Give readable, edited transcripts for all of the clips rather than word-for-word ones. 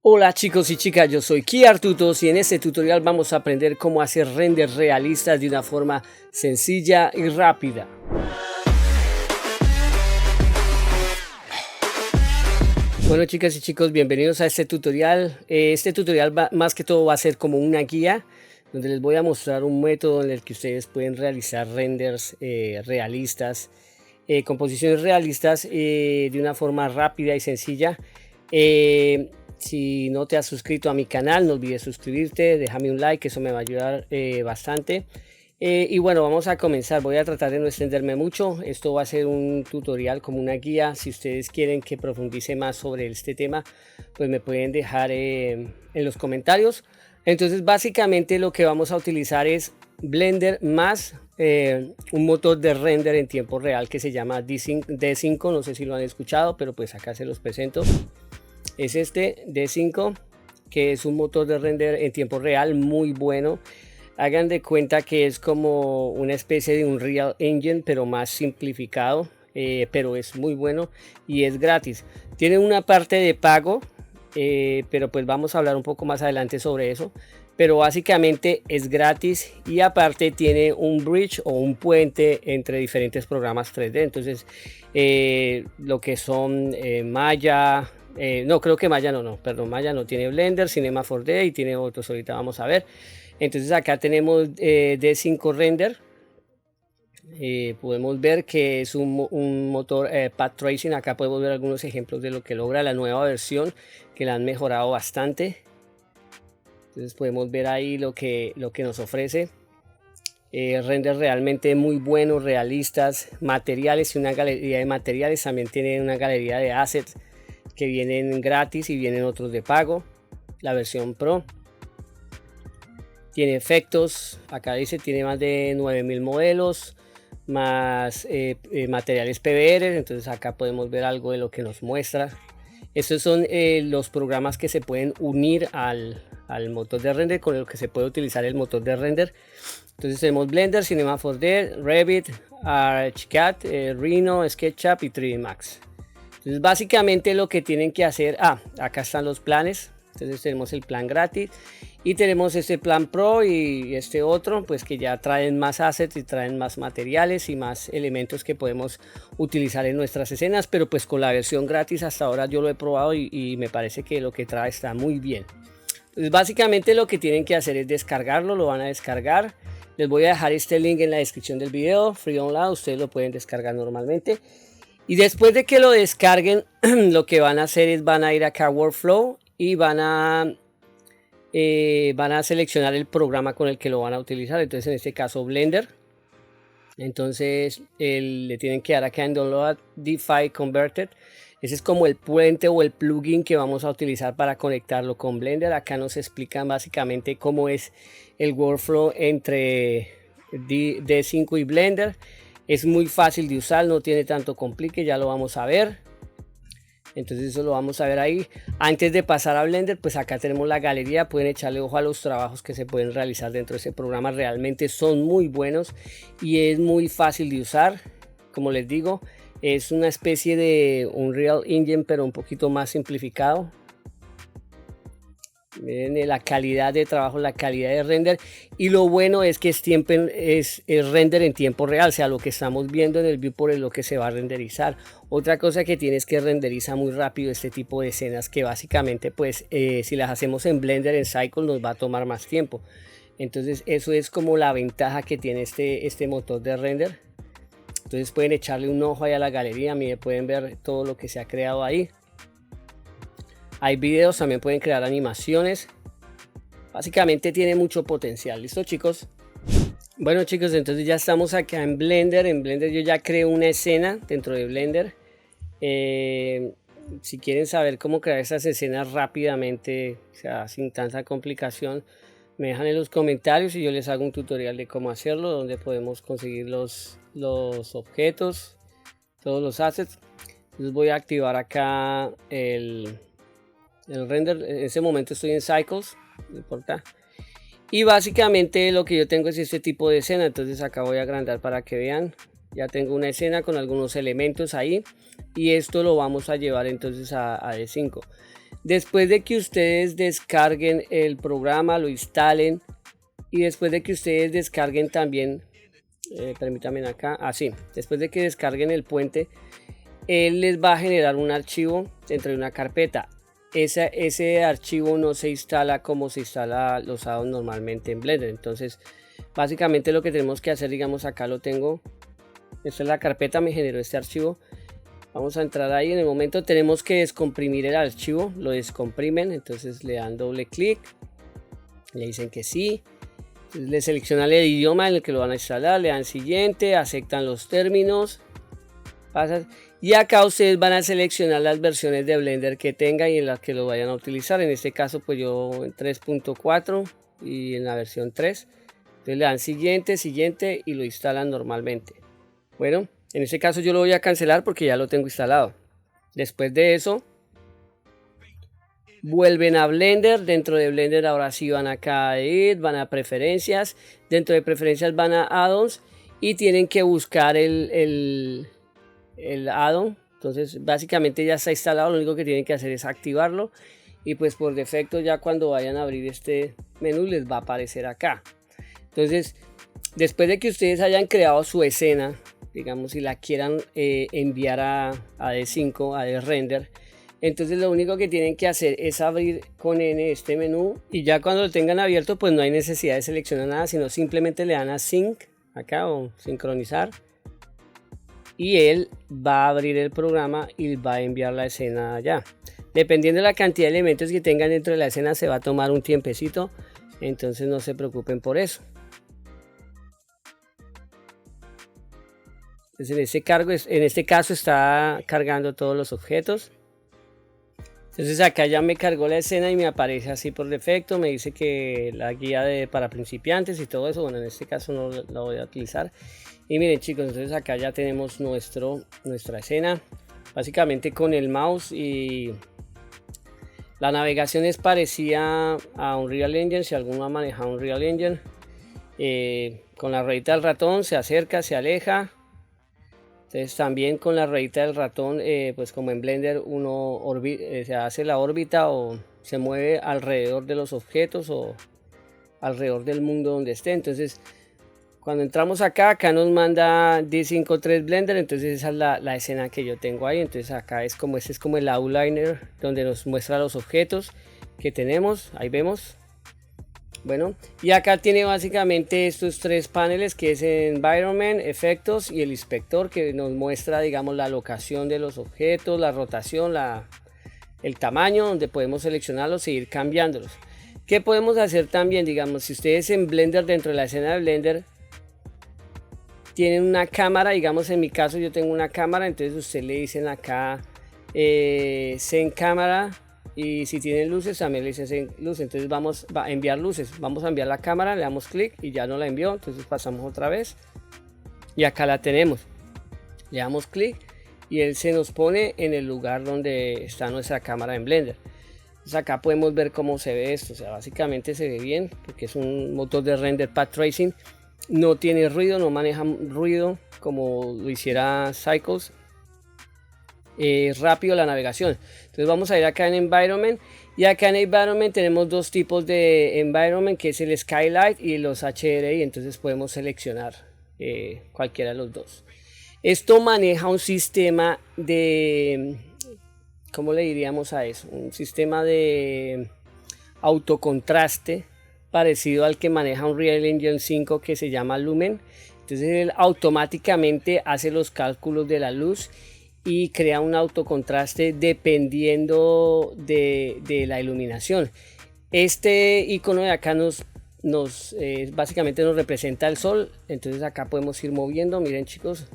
Hola chicos y chicas, yo soy KiArtutos y en este tutorial vamos a aprender cómo hacer renders realistas de una forma sencilla y rápida. Bueno chicas y chicos, bienvenidos a este tutorial. Este tutorial más que todo va a ser como una guía donde les voy a mostrar un método en el que ustedes pueden realizar renders realistas, composiciones realistas de una forma rápida y sencilla. Si no te has suscrito a mi canal, no olvides suscribirte, déjame un like, eso me va a ayudar bastante. Y bueno, vamos a comenzar. Voy a tratar de no extenderme mucho. Esto va a ser un tutorial como una guía. Si ustedes quieren que profundice más sobre este tema, pues me pueden dejar en los comentarios. Entonces básicamente lo que vamos a utilizar es Blender más un motor de render en tiempo real que se llama D5. No sé si lo han escuchado, pero pues acá se los presento. Es este D5, que es un motor de render en tiempo real muy bueno. Hagan de cuenta que es como una especie de Unreal Engine, pero más simplificado, pero es muy bueno y es gratis. Tiene una parte de pago, pero pues vamos a hablar un poco más adelante sobre eso. Pero básicamente es gratis y aparte tiene un bridge o un puente entre diferentes programas 3D. Entonces lo que son Maya, no, creo que Maya perdón, Maya no tiene Blender, Cinema 4D y tiene otros, ahorita vamos a ver. Entonces acá tenemos D5 Render. Podemos ver que es un motor Path Tracing. Acá podemos ver algunos ejemplos de lo que logra la nueva versión, que la han mejorado bastante. Entonces podemos ver ahí lo que nos ofrece. Renders realmente muy buenos, realistas, materiales y una galería de materiales. También tiene una galería de assets que vienen gratis y vienen otros de pago. La versión Pro tiene efectos, acá dice tiene más de 9000 modelos más materiales PBR. Entonces acá podemos ver algo de lo que nos muestra. Estos son los programas que se pueden unir al motor de render, con el que se puede utilizar el motor de render. Entonces tenemos Blender, Cinema 4D, Revit, Archicad, Rhino, SketchUp y 3D Max. Entonces básicamente lo que tienen que hacer, acá están los planes. Entonces tenemos el plan gratis y tenemos este plan Pro y este otro, pues que ya traen más assets y traen más materiales y más elementos que podemos utilizar en nuestras escenas. Pero pues con la versión gratis hasta ahora yo lo he probado y me parece que lo que trae está muy bien. Entonces básicamente lo que tienen que hacer es descargarlo, lo van a descargar. Les voy a dejar este link en la descripción del video, free download, ustedes lo pueden descargar normalmente. Y después de que lo descarguen, lo que van a hacer es van a ir acá a Workflow y van a seleccionar el programa con el que lo van a utilizar. Entonces en este caso Blender. Entonces le tienen que dar acá en Download DeFi Converted. Ese es como el puente o el plugin que vamos a utilizar para conectarlo con Blender. Acá nos explican básicamente cómo es el workflow entre D5 y Blender. Es muy fácil de usar, no tiene tanto complique, ya lo vamos a ver. Entonces eso lo vamos a ver ahí. Antes de pasar a Blender, pues acá tenemos la galería. Pueden echarle ojo a los trabajos que se pueden realizar dentro de ese programa. Realmente son muy buenos y es muy fácil de usar. Como les digo, es una especie de Unreal Engine, pero un poquito más simplificado. Miren la calidad de trabajo, la calidad de render, y lo bueno es que es render en tiempo real, o sea, lo que estamos viendo en el viewport es lo que se va a renderizar. Otra cosa que tiene es que renderiza muy rápido este tipo de escenas, que básicamente pues si las hacemos en Blender, en Cycle, nos va a tomar más tiempo. Entonces eso es como la ventaja que tiene este motor de render. Entonces pueden echarle un ojo ahí a la galería, miren, pueden ver todo lo que se ha creado ahí. Hay videos, también pueden crear animaciones. Básicamente tiene mucho potencial. ¿Listo, chicos? Bueno, chicos, entonces ya estamos acá en Blender. En Blender yo ya creo una escena dentro de Blender. Si quieren saber cómo crear esas escenas rápidamente, o sea, sin tanta complicación, me dejan en los comentarios y yo les hago un tutorial de cómo hacerlo, donde podemos conseguir los objetos, todos los assets. Entonces voy a activar acá el render. En ese momento estoy en Cycles, no importa. Y básicamente lo que yo tengo es este tipo de escena. Entonces acá voy a agrandar para que vean. Ya tengo una escena con algunos elementos ahí. Y esto lo vamos a llevar entonces a D5. Después de que ustedes descarguen el programa, lo instalen, y después de que ustedes descarguen también, permítanme acá, así, después de que descarguen el puente, él les va a generar un archivo dentro de una carpeta. Ese archivo no se instala como se instala los addons normalmente en Blender. Entonces básicamente lo que tenemos que hacer, digamos acá lo tengo, esta es la carpeta, me generó este archivo. Vamos a entrar ahí. En el momento tenemos que descomprimir el archivo, lo descomprimen, entonces le dan doble clic, le dicen que sí, entonces le seleccionan el idioma en el que lo van a instalar, le dan siguiente, aceptan los términos, pasas, y acá ustedes van a seleccionar las versiones de Blender que tengan y en las que lo vayan a utilizar. En este caso pues yo en 3.4 y en la versión 3. Entonces le dan siguiente, siguiente y lo instalan normalmente. Bueno, en este caso yo lo voy a cancelar porque ya lo tengo instalado. Después de eso vuelven a Blender. Dentro de Blender ahora sí van acá a Edit, van a preferencias. Dentro de preferencias van a addons y tienen que buscar el addon. Entonces básicamente ya está instalado, lo único que tienen que hacer es activarlo y pues por defecto ya cuando vayan a abrir este menú les va a aparecer acá. Entonces después de que ustedes hayan creado su escena, digamos si la quieran enviar a D5, a D-Render, entonces lo único que tienen que hacer es abrir con N este menú y ya cuando lo tengan abierto pues no hay necesidad de seleccionar nada, sino simplemente le dan a Sync acá o sincronizar y él va a abrir el programa y va a enviar la escena allá. Dependiendo de la cantidad de elementos que tengan dentro de la escena se va a tomar un tiempecito, entonces no se preocupen por eso. Entonces en este caso está cargando todos los objetos. Entonces acá ya me cargó la escena y me aparece así por defecto, me dice que la guía para principiantes y todo eso. Bueno, en este caso no la voy a utilizar. Y miren chicos, entonces acá ya tenemos nuestra escena, básicamente con el mouse, y la navegación es parecida a Unreal Engine, si alguno ha manejado Unreal Engine. Con la ruedita del ratón se acerca, se aleja. Entonces también con la ruedita del ratón, pues como en Blender uno se hace la órbita o se mueve alrededor de los objetos o alrededor del mundo donde esté. Entonces cuando entramos acá nos manda D53 Blender, entonces esa es la escena que yo tengo ahí. Entonces acá es como, este es como el outliner donde nos muestra los objetos que tenemos, ahí vemos. Bueno, y acá tiene básicamente estos tres paneles, que es Environment, Efectos y el Inspector, que nos muestra, digamos, la locación de los objetos, la rotación, el tamaño, donde podemos seleccionarlos e ir cambiándolos. ¿Qué podemos hacer también? Digamos, si ustedes en Blender, dentro de la escena de Blender, tienen una cámara, digamos en mi caso yo tengo una cámara, entonces ustedes le dicen acá Zen cámara. Y si tienen luces también le dicen luz. Entonces vamos a enviar luces, vamos a enviar la cámara, le damos clic y ya no la envió. Entonces pasamos otra vez y acá la tenemos, le damos clic y él se nos pone en el lugar donde está nuestra cámara en Blender. Entonces acá podemos ver cómo se ve esto. O sea, básicamente se ve bien porque es un motor de render path tracing, no tiene ruido, no maneja ruido como lo hiciera Cycles. Rápido la navegación. Entonces vamos a ir acá en Environment, y acá en Environment tenemos dos tipos de Environment, que es el Skylight y los HDRI. Entonces podemos seleccionar cualquiera de los dos. Esto maneja un sistema de, ¿cómo le diríamos a eso? Un sistema de autocontraste parecido al que maneja Unreal Engine 5, que se llama Lumen. Entonces él automáticamente hace los cálculos de la luz y crea un autocontraste dependiendo de la iluminación. Este icono de acá básicamente nos representa el sol. Entonces acá podemos ir moviendo, miren chicos,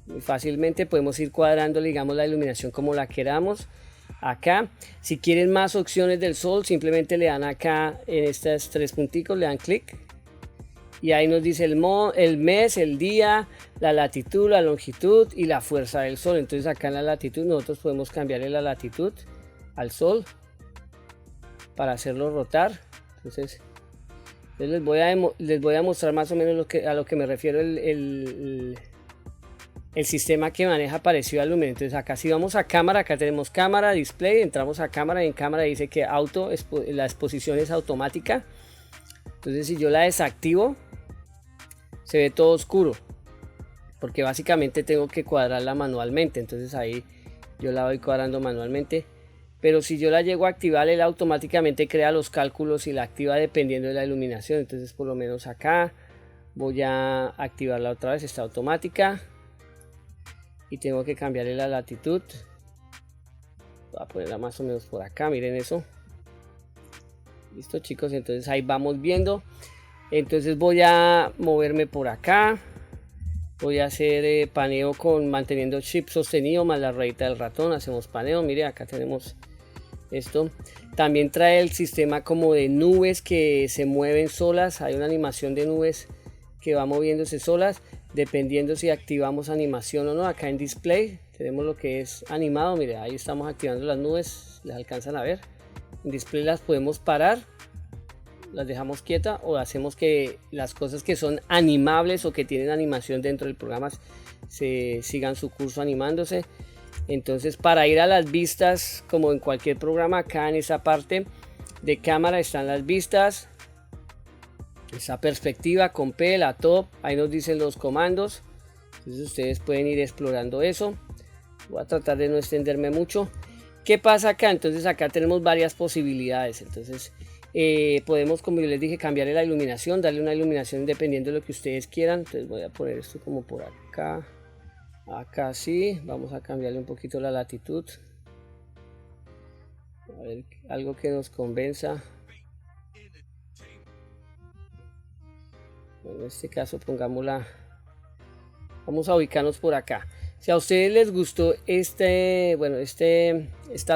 muy fácilmente podemos ir cuadrando, digamos, la iluminación como la queramos. Acá, si quieren más opciones del sol, simplemente le dan acá en estas tres punticos, le dan clic y ahí nos dice el mes, el día, la latitud, la longitud y la fuerza del sol. Entonces acá en la latitud nosotros podemos cambiarle la latitud al sol para hacerlo rotar. Entonces les voy a mostrar más o menos a lo que me refiero, el el sistema que maneja parecido al Lumen. Entonces acá si vamos a cámara, acá tenemos cámara, display, entramos a cámara y en cámara dice que la exposición es automática. Entonces si yo la desactivo, se ve todo oscuro, porque básicamente tengo que cuadrarla manualmente. Entonces ahí yo la voy cuadrando manualmente. Pero si yo la llego a activar, él automáticamente crea los cálculos y la activa dependiendo de la iluminación. Entonces por lo menos acá voy a activarla otra vez, está automática. Y tengo que cambiarle la latitud. Voy a ponerla más o menos por acá, miren eso. Listo chicos, entonces ahí vamos viendo. Entonces voy a moverme por acá. Voy a hacer paneo manteniendo shift sostenido más la rayita del ratón. Hacemos paneo, mire acá tenemos esto. También trae el sistema como de nubes que se mueven solas. Hay una animación de nubes que va moviéndose solas dependiendo si activamos animación o no. Acá en display tenemos lo que es animado, mire, ahí estamos activando las nubes, las alcanzan a ver. En display las podemos parar, las dejamos quietas, o hacemos que las cosas que son animables o que tienen animación dentro del programa se sigan su curso animándose. Entonces para ir a las vistas, como en cualquier programa, acá en esa parte de cámara están las vistas. Esa perspectiva con P, la top, ahí nos dicen los comandos. Entonces ustedes pueden ir explorando eso. Voy a tratar de no extenderme mucho. ¿Qué pasa acá? Entonces acá tenemos varias posibilidades. Entonces podemos, como yo les dije, cambiarle la iluminación, darle una iluminación dependiendo de lo que ustedes quieran. Entonces voy a poner esto como por acá. Acá sí, vamos a cambiarle un poquito la latitud. A ver, algo que nos convenza. En este caso pongámosla, vamos a ubicarnos por acá. Si a ustedes les gustó esta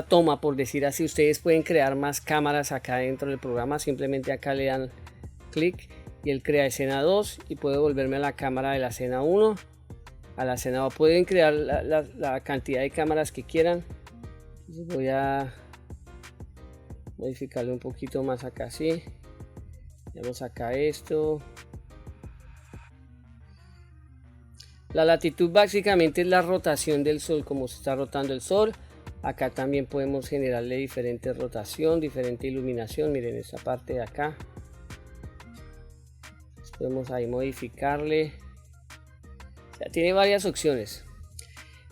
toma, por decir así, ustedes pueden crear más cámaras acá dentro del programa. Simplemente acá le dan clic y él crea escena 2 y puede volverme a la cámara de la escena 1, a la escena 2. Pueden crear la cantidad de cámaras que quieran. Entonces voy a modificarle un poquito más acá, así. Vemos acá esto. La latitud básicamente es la rotación del sol, como se está rotando el sol. Acá también podemos generarle diferente rotación, diferente iluminación. Miren esta parte de acá. Podemos ahí modificarle. O sea, tiene varias opciones.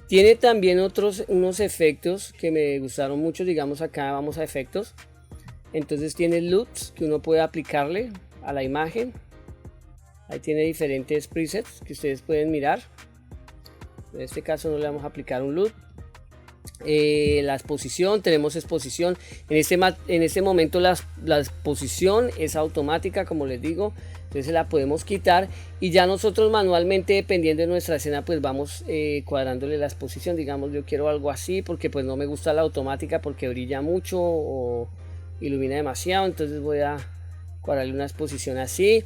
Tiene también unos efectos que me gustaron mucho. Digamos acá vamos a efectos. Entonces tiene LUTs que uno puede aplicarle a la imagen. Ahí tiene diferentes presets que ustedes pueden mirar. En este caso no le vamos a aplicar un LUT. La exposición, tenemos exposición. En este momento la exposición es automática, como les digo. Entonces la podemos quitar y ya nosotros manualmente, dependiendo de nuestra escena, pues vamos cuadrándole la exposición. Digamos, yo quiero algo así porque pues no me gusta la automática porque brilla mucho o ilumina demasiado. Entonces voy a cuadrarle una exposición así.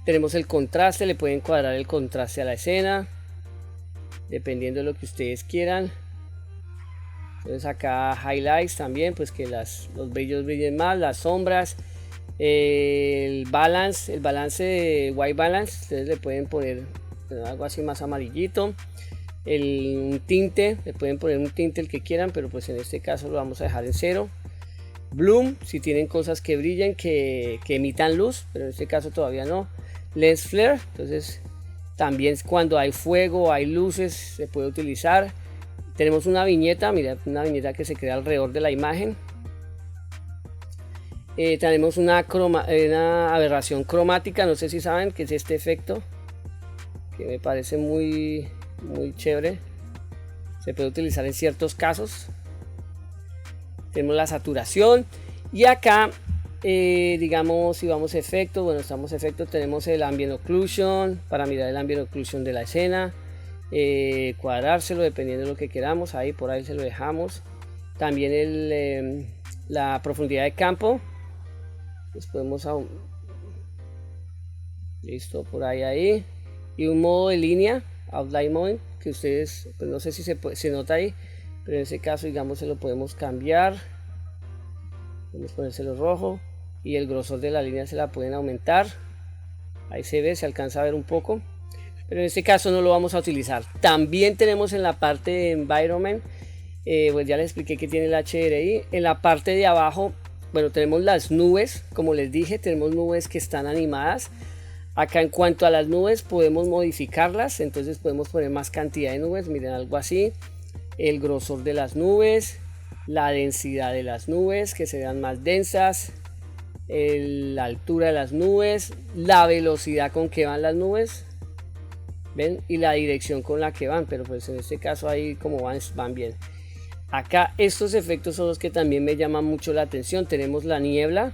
Tenemos el contraste, le pueden cuadrar el contraste a la escena, dependiendo de lo que ustedes quieran. Entonces acá highlights también, pues que los brillos brillen más, las sombras, el balance de white balance, ustedes le pueden poner algo así más amarillito. Un tinte, le pueden poner un tinte el que quieran, pero pues en este caso lo vamos a dejar en 0. Bloom, si tienen cosas que brillen, que emitan luz, pero en este caso todavía no. Lens flare, entonces también cuando hay fuego, hay luces, se puede utilizar. Tenemos una viñeta, mira, una viñeta que se crea alrededor de la imagen. Tenemos una aberración cromática, no sé si saben qué es este efecto, que me parece muy chévere. Se puede utilizar en ciertos casos. Tenemos la saturación y acá digamos, si vamos a efectos, bueno, estamos a efectos, tenemos el ambient occlusion para mirar el ambient occlusion de la escena, cuadrárselo dependiendo de lo que queramos, ahí por ahí se lo dejamos. También la profundidad de campo, pues podemos listo, por ahí, y un modo de línea, outline mode, que ustedes, pues no sé si se nota ahí, pero en ese caso, digamos, se lo podemos cambiar. Podemos ponérselo rojo y el grosor de la línea se la pueden aumentar. Ahí se ve, se alcanza a ver un poco. pero en este caso no lo vamos a utilizar. También tenemos en la parte de Environment, pues ya les expliqué que tiene el HDRI. En la parte de abajo, bueno, tenemos las nubes, como les dije, tenemos nubes que están animadas. Acá en cuanto a las nubes podemos modificarlas, entonces podemos poner más cantidad de nubes, miren, algo así. El grosor de las nubes, la densidad de las nubes, que se vean más densas, la altura de las nubes, la velocidad con que van las nubes, ven, y la dirección con la que van, pero pues en este caso ahí como van bien. Acá estos efectos son los que también me llaman mucho la atención. Tenemos la niebla,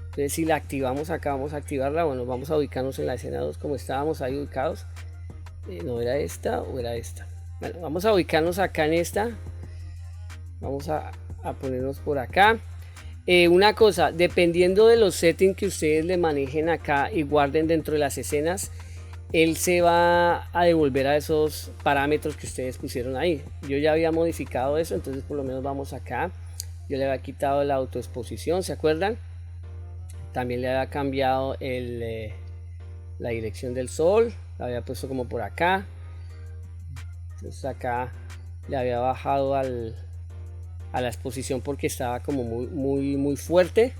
entonces si la activamos acá, vamos a activarla. Bueno, vamos a ubicarnos en la escena 2 como estábamos ahí ubicados. No era esta o era esta. Bueno, vamos a ubicarnos acá en esta. Vamos a ponernos por acá. Una cosa, dependiendo de los settings que ustedes le manejen acá y guarden dentro de las escenas, él se va a devolver a esos parámetros que ustedes pusieron ahí. Yo ya había modificado eso, entonces por lo menos vamos acá. Yo le había quitado la autoexposición, ¿se acuerdan? También le había cambiado la dirección del sol, la había puesto como por acá. Entonces acá le había bajado a la exposición porque estaba como muy fuerte.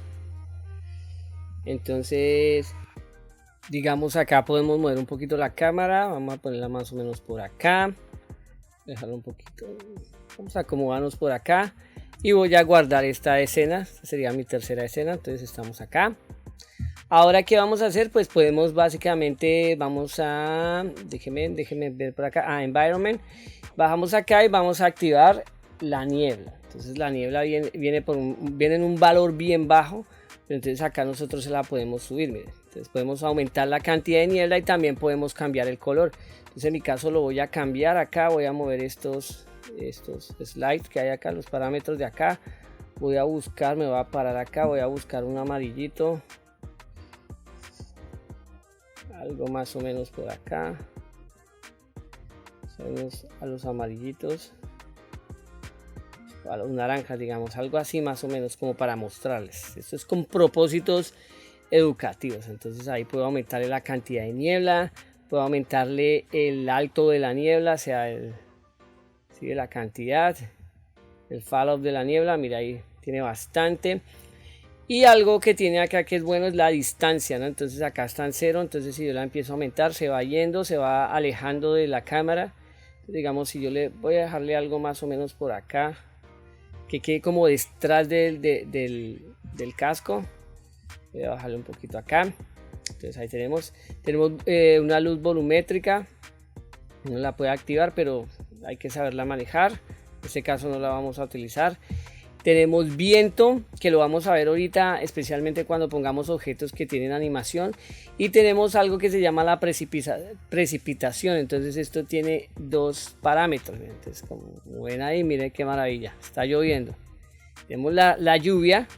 Entonces, digamos, acá podemos mover un poquito la cámara. Vamos a ponerla más o menos por acá, dejarlo un poquito, vamos a acomodarnos por acá y voy a guardar esta escena. Esta sería mi tercera escena, entonces estamos acá. Ahora, ¿qué vamos a hacer? Pues podemos básicamente, vamos a, déjenme ver por acá, Environment, bajamos acá y vamos a activar la niebla. Entonces la niebla viene en un valor bien bajo, pero entonces acá nosotros se la podemos subir, miren. Entonces podemos aumentar la cantidad de niebla y también podemos cambiar el color. Entonces en mi caso lo voy a cambiar acá, voy a mover estos slides que hay acá, los parámetros de acá. Voy a buscar, me voy a parar acá, voy a buscar un amarillito, algo más o menos por acá. Vamos a los amarillitos, a los naranjas, digamos, algo así más o menos como para mostrarles. Esto es con propósitos educativos. Entonces ahí puedo aumentarle la cantidad de niebla, puedo aumentarle el alto de la niebla, o sea, la cantidad, el fallout de la niebla. Mira, ahí tiene bastante. Y algo que tiene acá que es bueno es la distancia, ¿no? Entonces acá está en 0, entonces si yo la empiezo a aumentar se va yendo, se va alejando de la cámara. Digamos, si yo le voy a dejarle algo más o menos por acá, que quede como detrás del casco. Voy a bajarle un poquito acá. Entonces ahí tenemos una luz volumétrica. No la puede activar, pero hay que saberla manejar. En este caso no la vamos a utilizar. Tenemos viento, que lo vamos a ver ahorita, especialmente cuando pongamos objetos que tienen animación. Y tenemos algo que se llama la precipitación. Entonces esto tiene dos parámetros. Entonces, como ven ahí, miren qué maravilla. Está lloviendo. Tenemos la lluvia.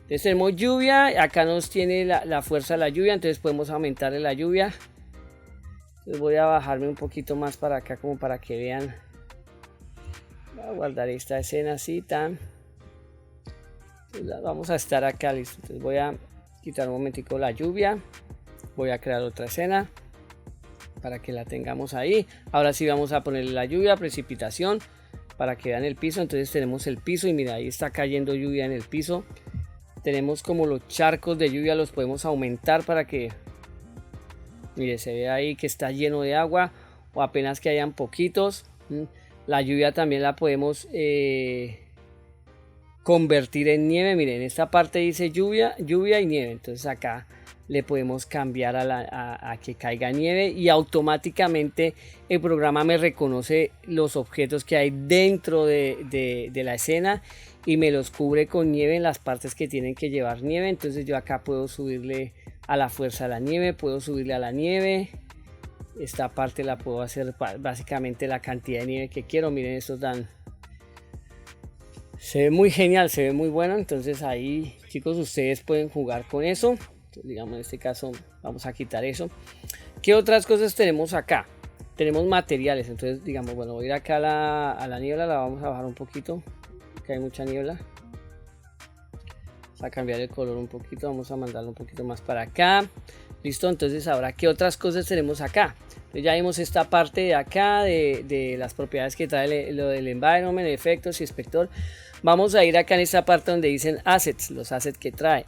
Entonces tenemos lluvia. Acá nos tiene la fuerza de la lluvia. Entonces podemos aumentarle la lluvia. Entonces voy a bajarme un poquito más para acá como para que vean. Voy a guardar esta escena así tan. Vamos a estar acá, listo. Entonces voy a quitar un momentico la lluvia, voy a crear otra escena para que la tengamos ahí. Ahora sí vamos a ponerle la lluvia, precipitación, para que vean el piso. Entonces tenemos el piso y mira, ahí está cayendo lluvia en el piso. Tenemos como los charcos de lluvia, los podemos aumentar para que, mire, se ve ahí que está lleno de agua o apenas que hayan poquitos. La lluvia también la podemos convertir en nieve. Miren, en esta parte dice lluvia y nieve. Entonces acá le podemos cambiar a que caiga nieve y automáticamente el programa me reconoce los objetos que hay dentro de la escena y me los cubre con nieve en las partes que tienen que llevar nieve. Entonces yo acá puedo subirle a la fuerza de la nieve, puedo subirle a la nieve. Esta parte la puedo hacer básicamente la cantidad de nieve que quiero. Miren, estos dan. Se ve muy genial, se ve muy bueno. Entonces ahí, chicos, ustedes pueden jugar con eso. Entonces, digamos, en este caso vamos a quitar eso. ¿Qué otras cosas tenemos acá? Tenemos materiales. Entonces, digamos, bueno, voy a ir acá a la niebla. La vamos a bajar un poquito, que hay mucha niebla. Vamos a cambiar el color un poquito, vamos a mandarlo un poquito más para acá. Listo, entonces ahora, ¿qué otras cosas tenemos acá? Entonces ya vimos esta parte de acá de las propiedades que trae lo del environment, efectos y inspector. Vamos a ir acá en esta parte donde dicen assets, los assets que trae.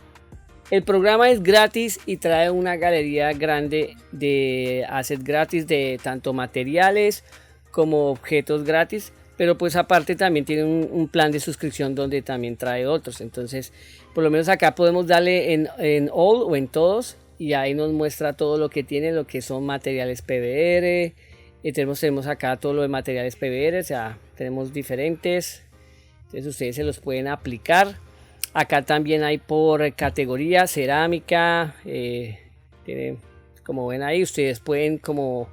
El programa es gratis y trae una galería grande de assets gratis, de tanto materiales como objetos gratis. Pero pues aparte también tiene un plan de suscripción donde también trae otros. Entonces por lo menos acá podemos darle en all o en todos. Y ahí nos muestra todo lo que tiene, lo que son materiales PBR. Y tenemos acá todo lo de materiales PBR. O sea, tenemos diferentes. Entonces ustedes se los pueden aplicar. Acá también hay por categoría cerámica. Tiene, como ven ahí, ustedes pueden como...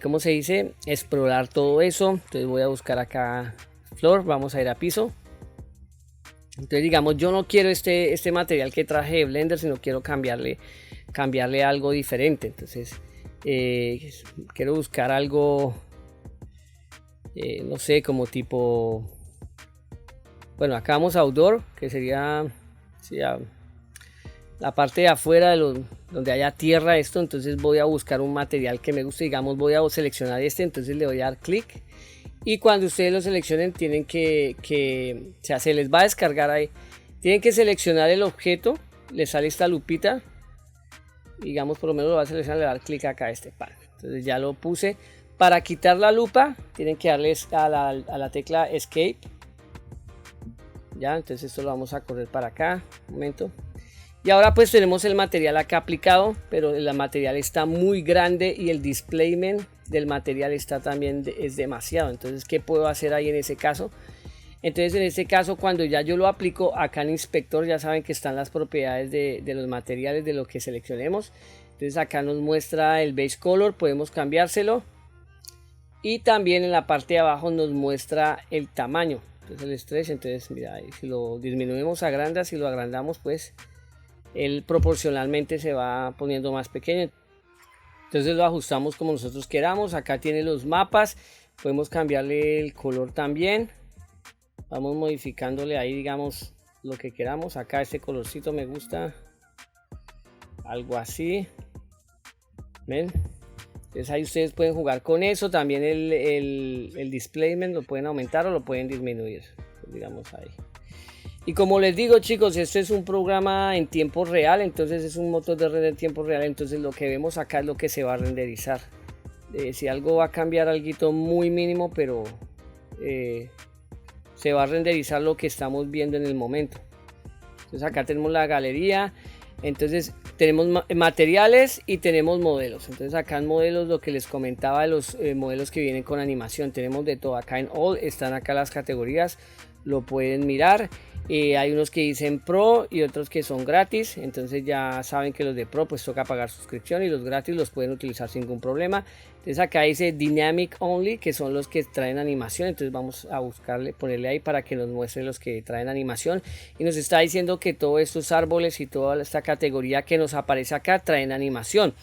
¿cómo se dice? Explorar todo eso. Entonces voy a buscar acá flor, vamos a ir a piso. Entonces digamos, yo no quiero este material que traje de Blender, sino quiero cambiarle algo diferente. Entonces quiero buscar algo, no sé, como tipo, bueno, acá vamos a outdoor, que sería la parte de afuera donde haya tierra, esto. Entonces voy a buscar un material que me guste, digamos voy a seleccionar entonces le voy a dar clic y cuando ustedes lo seleccionen tienen o sea, se les va a descargar ahí, tienen que seleccionar el objeto, les sale esta lupita, digamos por lo menos lo va a seleccionar, le voy a dar clic acá pan. Entonces ya lo puse. Para quitar la lupa tienen que darles a la tecla escape, ya. Entonces esto lo vamos a correr para acá, un momento. Y ahora pues tenemos el material acá aplicado, pero el material está muy grande y el displacement del material está también es demasiado. Entonces, ¿qué puedo hacer ahí en ese caso? Entonces, en este caso, cuando ya yo lo aplico acá en inspector, ya saben que están las propiedades de los materiales, de lo que seleccionemos. Entonces acá nos muestra el base color, podemos cambiárselo. Y también en la parte de abajo nos muestra el tamaño. Entonces el stretch, entonces mira, si lo disminuimos a grande, si lo agrandamos, pues él proporcionalmente se va poniendo más pequeño. Entonces lo ajustamos como nosotros queramos. Acá tiene los mapas, podemos cambiarle el color también, vamos modificándole ahí, digamos, lo que queramos. Acá este colorcito me gusta, algo así, ven. Entonces ahí ustedes pueden jugar con eso. También el displacement lo pueden aumentar o lo pueden disminuir, digamos ahí. Y como les digo, chicos, esto es un programa en tiempo real, entonces es un motor de render en tiempo real. Entonces lo que vemos acá es lo que se va a renderizar. Si algo va a cambiar, algo muy mínimo, pero se va a renderizar lo que estamos viendo en el momento. Entonces acá tenemos la galería. Entonces tenemos materiales y tenemos modelos. Entonces acá en modelos, lo que les comentaba de los modelos que vienen con animación, tenemos de todo. Acá en All están acá las categorías, lo pueden mirar. Hay unos que dicen Pro y otros que son gratis. Entonces ya saben que los de Pro pues toca pagar suscripción, y los gratis los pueden utilizar sin ningún problema. Entonces acá dice Dynamic Only, que son los que traen animación. Entonces vamos a buscarle, ponerle ahí para que nos muestre los que traen animación. Y nos está diciendo que todos estos árboles y toda esta categoría que nos aparece acá traen animación.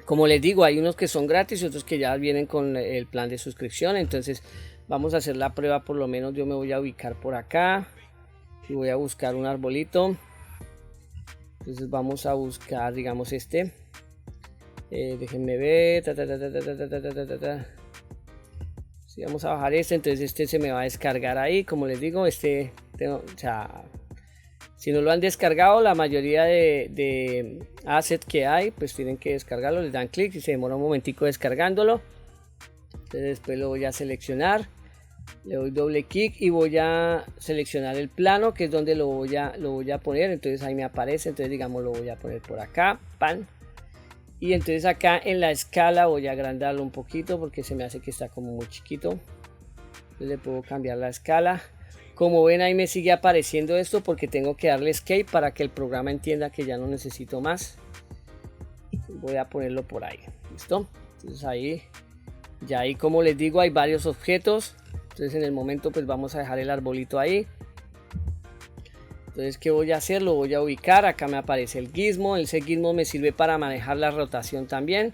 Como les digo, hay unos que son gratis y otros que ya vienen con el plan de suscripción. Entonces vamos a hacer la prueba. Por lo menos yo me voy a ubicar por acá y voy a buscar un arbolito. Entonces vamos a buscar, digamos, déjenme ver. Si vamos a bajar entonces este se me va a descargar ahí. Como les digo, o sea, si no lo han descargado, la mayoría de assets que hay, pues tienen que descargarlo. Les dan clic y se demora un momentico descargándolo. Entonces después lo voy a seleccionar, le doy doble clic y voy a seleccionar el plano, que es donde lo voy a poner. Entonces ahí me aparece. Entonces digamos lo voy a poner por acá, pan. Y entonces acá en la escala voy a agrandarlo un poquito porque se me hace que está como muy chiquito. Entonces le puedo cambiar la escala. Como ven, ahí me sigue apareciendo esto porque tengo que darle escape para que el programa entienda que ya no necesito más. Voy a ponerlo por ahí, listo. Entonces ahí, ya ahí, como les digo, hay varios objetos. Entonces en el momento pues vamos a dejar el arbolito ahí. Entonces, ¿qué voy a hacer? Lo voy a ubicar. Acá me aparece el gizmo. Ese gizmo me sirve para manejar la rotación también,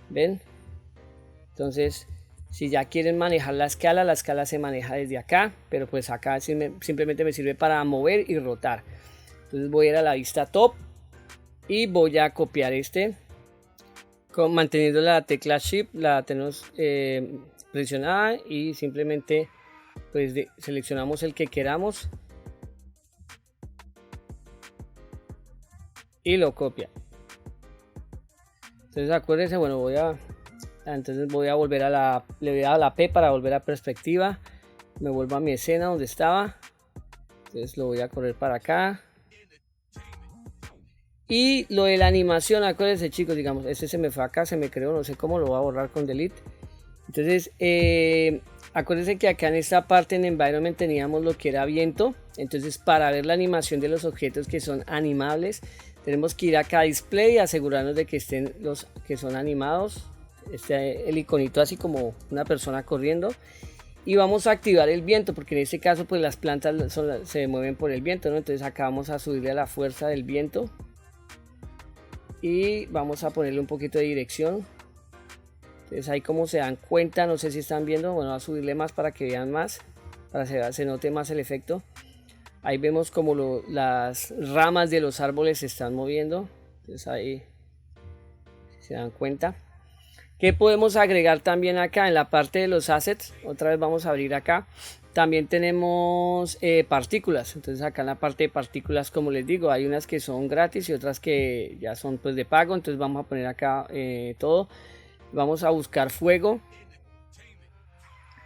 ven. Entonces Si ya quieren manejar la escala se maneja desde acá, pero pues acá simplemente me sirve para mover y rotar. Entonces voy a ir a la vista top y voy a copiar manteniendo la tecla Shift, la tenemos presionada, y simplemente pues seleccionamos el que queramos y lo copia. Entonces acuérdense, bueno, voy a volver le voy a dar a la P para volver a perspectiva, me vuelvo a mi escena donde estaba, entonces lo voy a correr para acá. Y lo de la animación, acuérdense chicos, digamos, se me fue acá, se me creó, no sé cómo, lo voy a borrar con delete. Entonces acuérdense que acá en esta parte en environment teníamos lo que era viento. Entonces para ver la animación de los objetos que son animables, tenemos que ir acá a display y asegurarnos de que estén los que son animados, el iconito así como una persona corriendo. Y vamos a activar el viento, porque en este caso pues las plantas se mueven por el viento, ¿no? Entonces acá vamos a subirle a la fuerza del viento y vamos a ponerle un poquito de dirección. Entonces ahí, como se dan cuenta, no sé si están viendo, bueno, a subirle más para que vean más, para que se note más el efecto. Ahí vemos como las ramas de los árboles se están moviendo. Entonces ahí se dan cuenta. ¿Qué podemos agregar también acá en la parte de los assets? Otra vez vamos a abrir acá. También tenemos partículas. Entonces acá en la parte de partículas, como les digo, hay unas que son gratis y otras que ya son pues de pago. Entonces vamos a poner acá todo. Vamos a buscar fuego.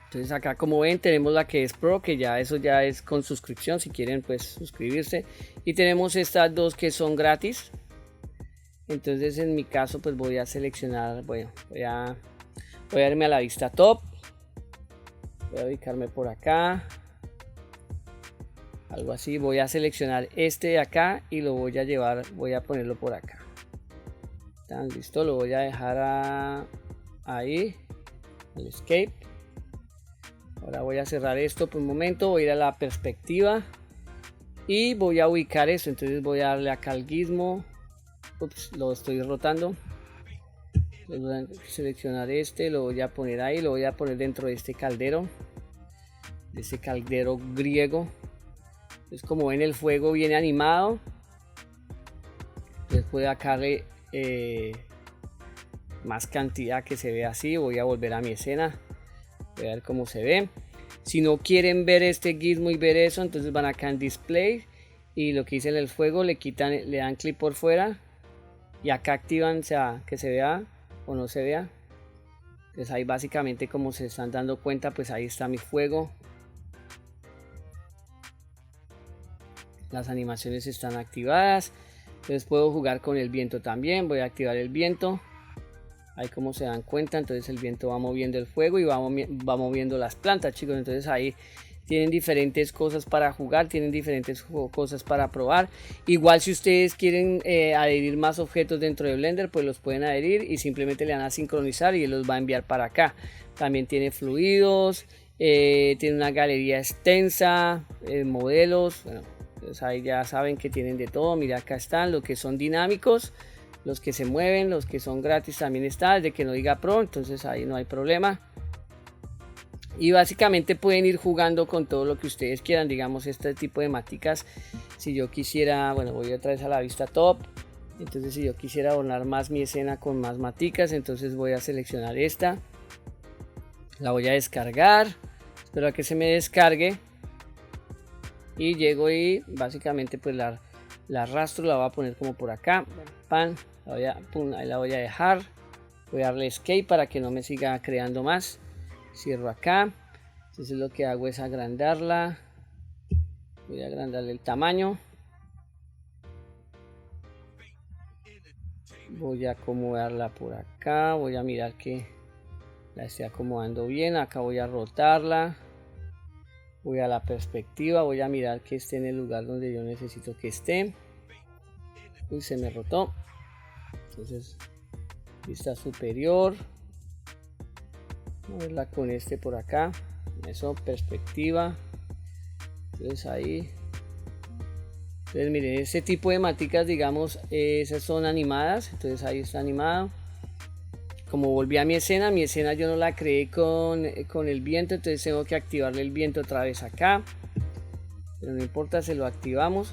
Entonces acá, como ven, tenemos la que es Pro, que ya eso ya es con suscripción, si quieren pues suscribirse. Y tenemos estas dos que son gratis. Entonces en mi caso pues voy a seleccionar, bueno, voy a irme a la vista top. Voy a ubicarme por acá. Algo así, voy a seleccionar este de acá y lo voy a llevar, voy a ponerlo por acá. ¿Están listo? Lo voy a dejar ahí, el escape. Ahora voy a cerrar esto por un momento, voy a ir a la perspectiva y voy a ubicar eso. Entonces voy a darle acá al gizmo. Ups, lo estoy rotando. Voy a seleccionar lo voy a poner ahí, lo voy a poner dentro de este caldero, griego. Entonces, como ven, el fuego viene animado. Después acá más cantidad, que se ve así. Voy a volver a mi escena, voy a ver cómo se ve. Si no quieren ver este gizmo y ver eso, entonces van acá en display y lo que dice en el fuego le dan clic por fuera y acá activan, o sea, que se vea o no se vea. Entonces ahí básicamente, como se están dando cuenta, pues ahí está mi fuego. Las animaciones están activadas. Entonces puedo jugar con el viento también. Voy a activar el viento. Ahí, como se dan cuenta, entonces el viento va moviendo el fuego y va moviendo las plantas, chicos. Entonces ahí tienen diferentes cosas para jugar, tienen diferentes cosas para probar. Igual, si ustedes quieren adherir más objetos dentro de Blender, pues los pueden adherir y simplemente le dan a sincronizar y él los va a enviar para acá. También tiene fluidos, tiene una galería extensa, modelos. Bueno, pues ahí ya saben que tienen de todo. Mira, acá están los que son dinámicos, los que se mueven, los que son gratis también está, desde que no diga Pro, entonces ahí no hay problema. Y básicamente pueden ir jugando con todo lo que ustedes quieran, digamos este tipo de maticas. Si yo quisiera, bueno, voy otra vez a la vista top. Entonces si yo quisiera adornar más mi escena con más maticas, entonces voy a seleccionar esta. La voy a descargar, espero a que se me descargue. Y llego y básicamente pues la arrastro, la voy a poner como por acá. Pan, ahí la voy a dejar. Voy a darle escape para que no me siga creando más. Cierro acá. Entonces lo que hago es agrandarla. Voy a agrandarle el tamaño. Voy a acomodarla por acá. Voy a mirar que la esté acomodando bien. Acá voy a rotarla. Voy a la perspectiva. Voy a mirar que esté en el lugar donde yo necesito que esté. Uy, se me rotó. Entonces, vista superior. Vamos a verla con este por acá. Eso, perspectiva. Entonces ahí. Entonces miren, este tipo de maticas, digamos, esas son animadas. Entonces ahí está animado. como volví a mi escena yo no la creé con el viento, entonces tengo que activarle el viento otra vez acá, pero no importa, se lo activamos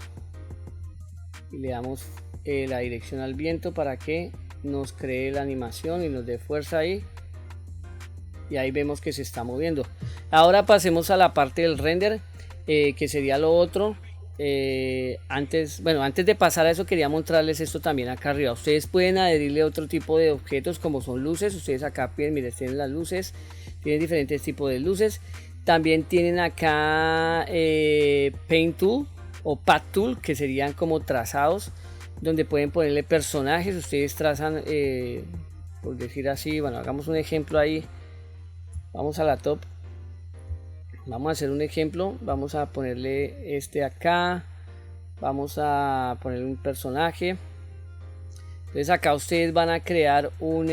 y le damos la dirección al viento para que nos cree la animación y nos dé fuerza ahí, y ahí vemos que se está moviendo. Ahora pasemos a la parte del render, que sería lo otro. Antes de pasar a eso, quería mostrarles esto también acá arriba. Ustedes pueden adherirle otro tipo de objetos como son luces. Ustedes acá pueden, miren, tienen las luces, tienen diferentes tipos de luces. También tienen acá Paint Tool o Pad Tool, que serían como trazados, donde pueden ponerle personajes. Ustedes trazan, por decir así, bueno, hagamos un ejemplo ahí. Vamos a la top. Vamos a hacer un ejemplo, vamos a ponerle este acá, vamos a ponerle un personaje. Entonces acá ustedes van a crear un,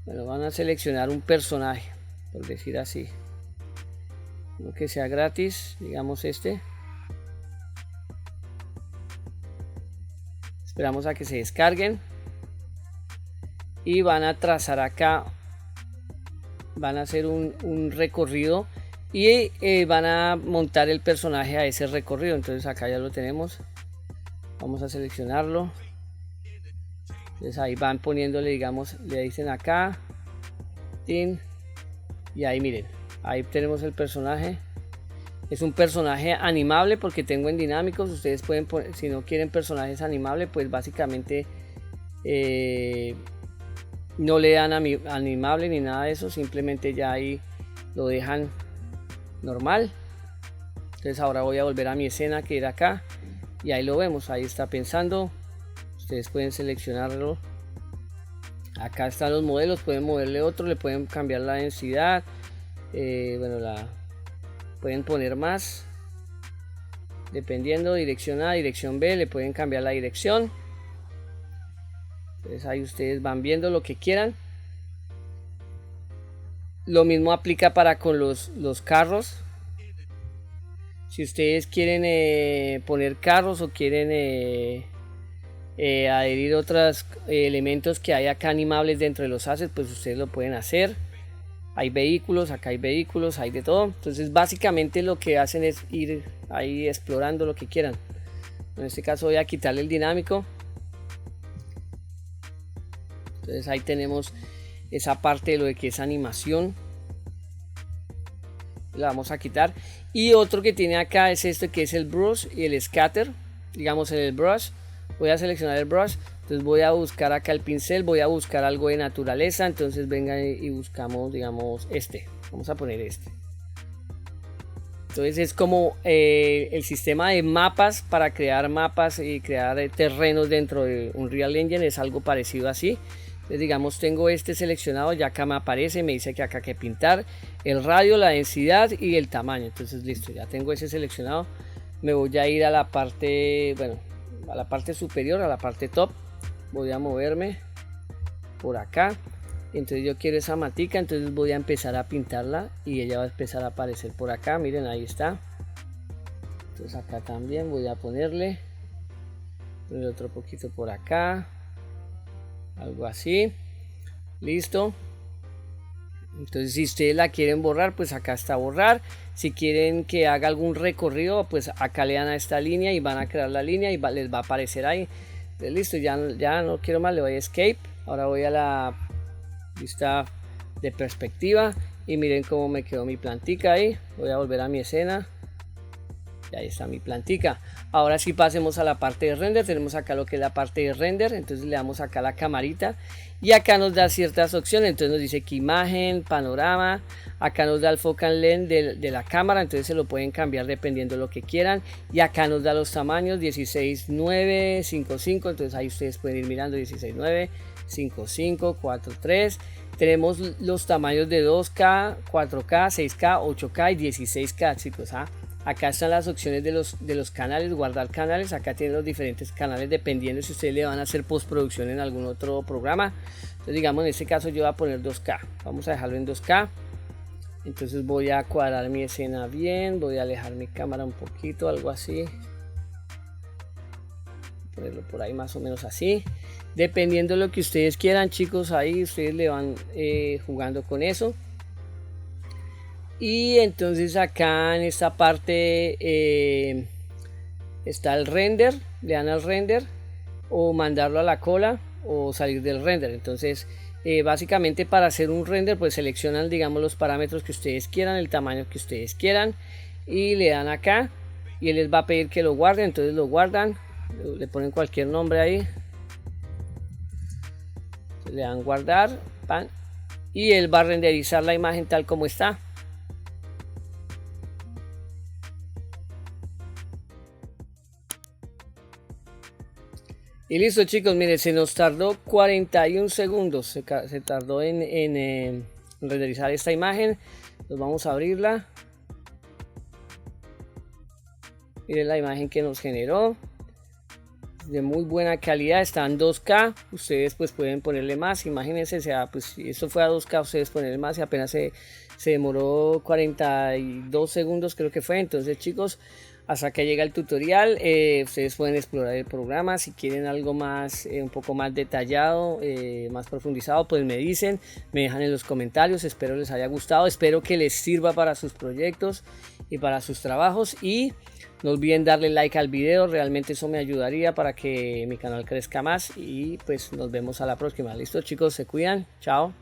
van a seleccionar un personaje, por decir así, uno que sea gratis, digamos este. Esperamos a que se descarguen y van a trazar acá. Van a hacer un recorrido y van a montar el personaje a ese recorrido. Entonces acá ya lo tenemos, vamos a seleccionarlo. Entonces ahí van poniéndole, digamos, le dicen acá tin, y ahí miren, ahí tenemos el personaje. Es un personaje animable porque tengo en dinámicos. Ustedes pueden poner, si no quieren personajes animables, pues básicamente no le dan animable ni nada de eso, simplemente ya ahí lo dejan normal. Entonces ahora voy a volver a mi escena que era acá y ahí lo vemos, ahí está pensando. Ustedes pueden seleccionarlo, acá están los modelos, pueden moverle otro, le pueden cambiar la densidad, pueden poner más dependiendo, dirección A, dirección B, le pueden cambiar la dirección. Entonces ahí ustedes van viendo lo que quieran. Lo mismo aplica para con los carros. Si ustedes quieren poner carros o quieren adherir otros elementos que hay acá animables dentro de los assets, pues ustedes lo pueden hacer. Hay vehículos, acá hay vehículos, hay de todo. Entonces básicamente lo que hacen es ir ahí explorando lo que quieran. En este caso voy a quitarle el dinámico. Entonces ahí tenemos esa parte de lo de que es animación, la vamos a quitar. Y otro que tiene acá es este, que es el brush y el scatter. Digamos, en el brush voy a seleccionar el brush, entonces voy a buscar acá el pincel, voy a buscar algo de naturaleza. Entonces venga y buscamos, digamos, este, vamos a poner este. Entonces es como el sistema de mapas para crear mapas y crear terrenos dentro de Unreal Engine, es algo parecido así. Entonces, digamos, tengo este seleccionado, ya acá me aparece, me dice que acá hay que pintar el radio, la densidad y el tamaño. Entonces listo, ya tengo ese seleccionado. Me voy a ir a la parte, bueno, a la parte superior, a la parte top. Voy a moverme por acá. Entonces yo quiero esa matica, entonces voy a empezar a pintarla y ella va a empezar a aparecer por acá. Miren, ahí está. Entonces acá también voy a ponerle otro poquito por acá, algo así. Listo. Entonces si ustedes la quieren borrar, pues acá está borrar. Si quieren que haga algún recorrido, pues acá le dan a esta línea y van a crear la línea y les va a aparecer ahí. Entonces listo, ya no quiero más, le doy a escape. Ahora voy a la vista de perspectiva y miren cómo me quedó mi plantica ahí. Voy a volver a mi escena y ahí está mi plantica. Ahora sí pasemos a la parte de render. Tenemos acá lo que es la parte de render, entonces le damos acá la camarita y acá nos da ciertas opciones. Entonces nos dice que imagen, panorama, acá nos da el focal length de la cámara, entonces se lo pueden cambiar dependiendo de lo que quieran. Y acá nos da los tamaños 16:9, 5:5, entonces ahí ustedes pueden ir mirando 16:9, 5:5, 4:3. Tenemos los tamaños de 2K, 4K, 6K, 8K y 16K, chicos. Acá están las opciones de los canales, guardar canales. Acá tienen los diferentes canales dependiendo si ustedes le van a hacer postproducción en algún otro programa. Entonces digamos, en este caso yo voy a poner 2K. Vamos a dejarlo en 2K. Entonces voy a cuadrar mi escena bien. Voy a alejar mi cámara un poquito, algo así. Ponerlo por ahí más o menos así. dependiendo de lo que ustedes quieran, chicos. Ahí ustedes le van jugando con eso. Y entonces acá en esta parte está el render, le dan al render o mandarlo a la cola o salir del render. Entonces básicamente para hacer un render pues seleccionan, digamos, los parámetros que ustedes quieran, el tamaño que ustedes quieran, y le dan acá y él les va a pedir que lo guarden. Entonces lo guardan, le ponen cualquier nombre ahí, le dan guardar, pan, y él va a renderizar la imagen tal como está. Y listo, chicos, miren, se nos tardó 41 segundos, se tardó en renderizar esta imagen. Entonces vamos a abrirla. Miren la imagen que nos generó, de muy buena calidad, está en 2K. Ustedes pues pueden ponerle más, imagínense, sea, pues si esto fue a 2K, ustedes ponerle más y apenas se demoró 42 segundos creo que fue. Entonces, chicos, hasta que llega el tutorial, ustedes pueden explorar el programa. Si quieren algo más, un poco más detallado, más profundizado, pues me dicen, me dejan en los comentarios. Espero les haya gustado, espero que les sirva para sus proyectos y para sus trabajos, y no olviden darle like al video, realmente eso me ayudaría para que mi canal crezca más. Y pues nos vemos a la próxima. Listo, chicos, se cuidan, chao.